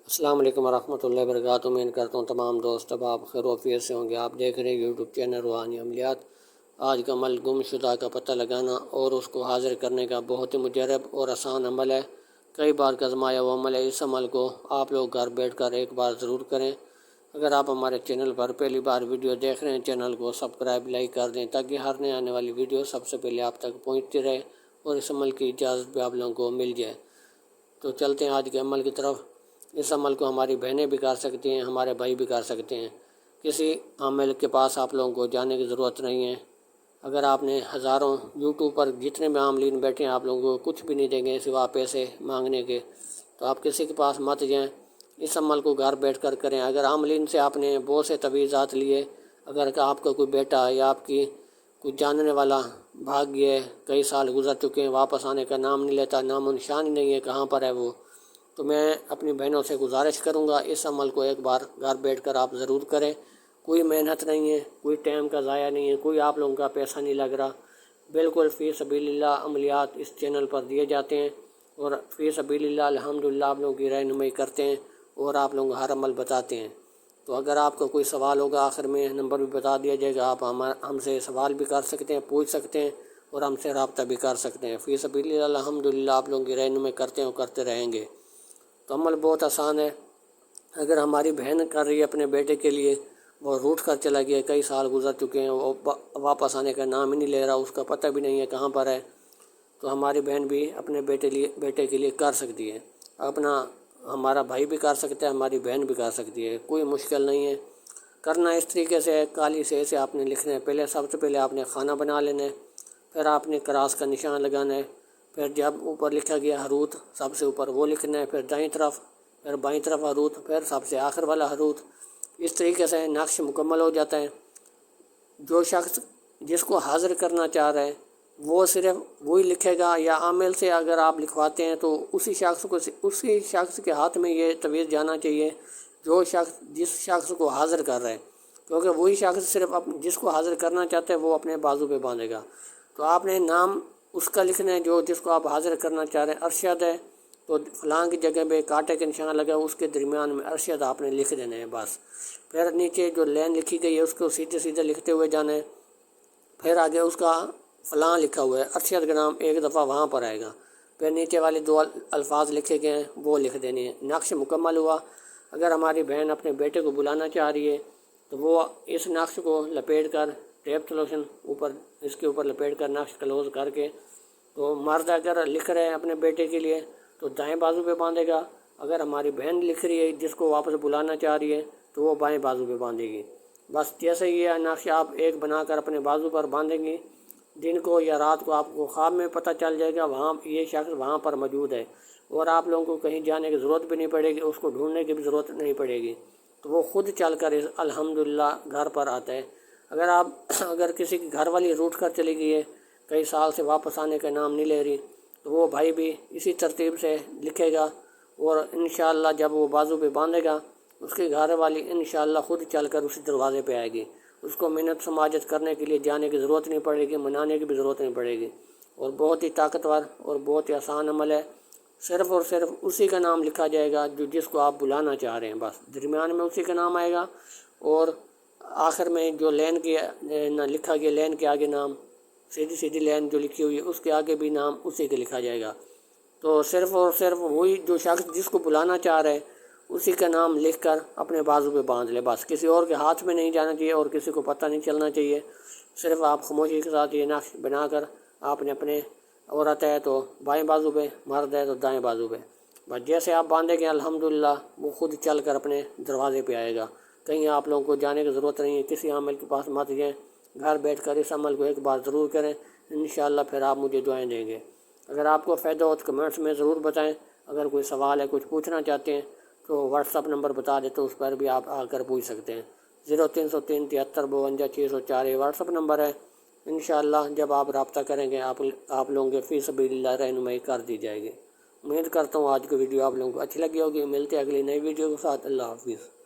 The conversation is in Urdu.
السلام علیکم ورحمۃ اللہ وبرکاتہ۔ امید کرتا ہوں تمام دوست اب خیر و عافیت سے ہوں گے۔ آپ دیکھ رہے ہیں یوٹیوب چینل روحانی عملیات۔ آج کا عمل گم شدہ کا پتہ لگانا اور اس کو حاضر کرنے کا بہت ہی مجرب اور آسان عمل ہے۔ کئی بار کا آزمایا وہ عمل ہے۔ اس عمل کو آپ لوگ گھر بیٹھ کر ایک بار ضرور کریں۔ اگر آپ ہمارے چینل پر پہلی بار ویڈیو دیکھ رہے ہیں، چینل کو سبسکرائب لائک کر دیں تاکہ ہر نئے آنے والی ویڈیو سب سے پہلے آپ تک پہنچتی رہے اور اس عمل کی اجازت بھی آپ لوگوں کو مل جائے۔ تو چلتے ہیں آج کے عمل کی طرف۔ اس عمل کو ہماری بہنیں بھی کر سکتی ہیں، ہمارے بھائی بھی کر سکتے ہیں۔ کسی عامل کے پاس آپ لوگوں کو جانے کی ضرورت نہیں ہے۔ اگر آپ نے ہزاروں یوٹیوب پر جتنے بھی عاملین بیٹھے ہیں آپ لوگوں کو کچھ بھی نہیں دیں گے سوا پیسے مانگنے کے، تو آپ کسی کے پاس مت جائیں۔ اس عمل کو گھر بیٹھ کر کریں۔ اگر عاملین سے آپ نے بہت سے تویزات لیے، اگر آپ کا کوئی بیٹا یا آپ کی کوئی جاننے والا بھاگ گیا ہے، کئی سال گزر چکے ہیں، واپس آنے کا نام نہیں لیتا، نام و نشان ہی نہیں ہے کہاں پر ہے وہ، تو میں اپنی بہنوں سے گزارش کروں گا اس عمل کو ایک بار گھر بیٹھ کر آپ ضرور کریں۔ کوئی محنت نہیں ہے، کوئی ٹائم کا ضائع نہیں ہے، کوئی آپ لوگوں کا پیسہ نہیں لگ رہا۔ بالکل فی سبیل اللہ عملیات اس چینل پر دیے جاتے ہیں اور فی سبیل اللہ الحمدللہ آپ لوگوں کی رہنمائی کرتے ہیں اور آپ لوگوں کو ہر عمل بتاتے ہیں۔ تو اگر آپ کو کوئی سوال ہوگا آخر میں نمبر بھی بتا دیا جائے گا، آپ ہم سے سوال بھی کر سکتے ہیں، پوچھ سکتے ہیں اور ہم سے رابطہ بھی کر سکتے ہیں۔ فی سبیل اللہ الحمدللہ آپ لوگوں کی رہنمائی کرتے ہیں اور کرتے رہیں گے۔ تو عمل بہت آسان ہے۔ اگر ہماری بہن کر رہی ہے اپنے بیٹے کے لیے، وہ روٹھ کر چلا گیا، کئی سال گزر چکے ہیں، وہ واپس آنے کا نام ہی نہیں لے رہا، اس کا پتہ بھی نہیں ہے کہاں پر ہے، تو ہماری بہن بھی اپنے بیٹے کے لیے کر سکتی ہے۔ ہمارا بھائی بھی کر سکتا ہے، ہماری بہن بھی کر سکتی ہے، کوئی مشکل نہیں ہے۔ کرنا اس طریقے سے ہے، کالی سے ایسے آپ نے لکھنا ہے۔ سب سے پہلے آپ نے کھانا بنا لینا ہے، پھر آپ نے کراس کا نشان لگانا ہے، پھر جب اوپر لکھا گیا حروف سب سے اوپر وہ لکھنا ہے، پھر دائیں طرف، پھر بائیں طرف حروف، پھر سب سے آخر والا حروف۔ اس طریقے سے نقش مکمل ہو جاتا ہے۔ جو شخص جس کو حاضر کرنا چاہ رہا ہے وہ صرف وہی لکھے گا، یا عامل سے اگر آپ لکھواتے ہیں تو اسی شخص کے ہاتھ میں یہ تویز جانا چاہیے جس شخص کو حاضر کر رہا ہے، کیونکہ وہی شخص صرف جس کو حاضر کرنا چاہتا ہے وہ اپنے بازو پہ باندھے گا۔ تو آپ نے نام اس کا لکھنا ہے جس کو آپ حاضر کرنا چاہ رہے ہیں۔ ارشد ہے تو فلاں کی جگہ پہ کانٹے کے نشان لگا اس کے درمیان میں ارشد آپ نے لکھ دینا ہے بس۔ پھر نیچے جو لین لکھی گئی ہے اس کو سیدھے سیدھے لکھتے ہوئے جانا ہے۔ پھر آگے اس کا فلاں لکھا ہوا ہے، ارشد کا نام ایک دفعہ وہاں پر آئے گا، پھر نیچے والے دو الفاظ لکھے گئے ہیں وہ لکھ دینے ہیں۔ نقش مکمل ہوا۔ اگر ہماری بہن اپنے بیٹے کو بلانا چاہ رہی ہے تو وہ اس نقش کو لپیٹ کر ٹیپ سلوشن اس کے اوپر لپیٹ کر نقش کلوز کر کے، تو مرد اگر لکھ رہے ہیں اپنے بیٹے کے لیے تو دائیں بازو پہ باندھے گا، اگر ہماری بہن لکھ رہی ہے جس کو واپس بلانا چاہ رہی ہے تو وہ بائیں بازو پہ باندھے گی۔ بس جیسے یہ نقش آپ ایک بنا کر اپنے بازو پر باندھیں گی، دن کو یا رات کو آپ کو خواب میں پتہ چل جائے گا وہاں یہ شخص وہاں پر موجود ہے، اور آپ لوگوں کو کہیں جانے کی ضرورت بھی نہیں پڑے گی، اس کو ڈھونڈنے کی بھی ضرورت نہیں پڑے گی، تو وہ خود چل کر الحمدللہ گھر پر آتا ہے۔ اگر کسی کی گھر والی روٹھ کر چلی گئی ہے، کئی سال سے واپس آنے کا نام نہیں لے رہی، تو وہ بھائی بھی اسی ترتیب سے لکھے گا، اور انشاءاللہ جب وہ بازو پہ باندھے گا اس کی گھر والی انشاءاللہ خود چل کر اسی دروازے پہ آئے گی۔ اس کو محنت سماجت کرنے کے لیے جانے کی ضرورت نہیں پڑے گی، منانے کی بھی ضرورت نہیں پڑے گی، اور بہت ہی طاقتور اور بہت ہی آسان عمل ہے۔ صرف اور صرف اسی کا نام لکھا جائے گا جس کو آپ بلانا چاہ رہے ہیں، بس درمیان میں اسی کا نام آئے گا، اور آخر میں جو لین کے لکھا گیا لین کے آگے نام، سیدھی لین جو لکھی ہوئی ہے اس کے آگے بھی نام اسی کے لکھا جائے گا۔ تو صرف اور صرف وہی جو شخص جس کو بلانا چاہ رہے ہیں اسی کا نام لکھ کر اپنے بازو پہ باندھ لے، بس کسی اور کے ہاتھ میں نہیں جانا چاہیے اور کسی کو پتہ نہیں چلنا چاہیے۔ صرف آپ خاموشی کے ساتھ یہ نقش بنا کر آپ نے اپنے، عورت ہے تو بائیں بازو پہ، مرد ہے تو دائیں بازو پہ، بس جیسے آپ باندھیں گے الحمدللہ وہ خود چل کر اپنے دروازے پہ آئے گا۔ کہیں آپ لوگوں کو جانے کی ضرورت نہیں ہے، کسی عامل کے پاس مت جائیں، گھر بیٹھ کر اس عمل کو ایک بار ضرور کریں، انشاءاللہ پھر آپ مجھے دعائیں دیں گے۔ اگر آپ کو فائدہ ہو تو کمنٹس میں ضرور بتائیں۔ اگر کوئی سوال ہے، کچھ پوچھنا چاہتے ہیں تو واٹس اپ نمبر بتا دیتے اس پر بھی آپ آ کر پوچھ سکتے ہیں۔ 0303 73 52 604 یہ واٹس اپ نمبر ہے۔ انشاءاللہ جب آپ رابطہ کریں گے آپ لوگوں کے فی سبیل اللہ رہنمائی کر دی جائے گی۔ امید کرتا ہوں آج کی ویڈیو آپ لوگوں کو اچھی لگی ہوگی۔ ملتے ہیں اگلی نئی ویڈیو کے ساتھ۔ اللہ حافظ۔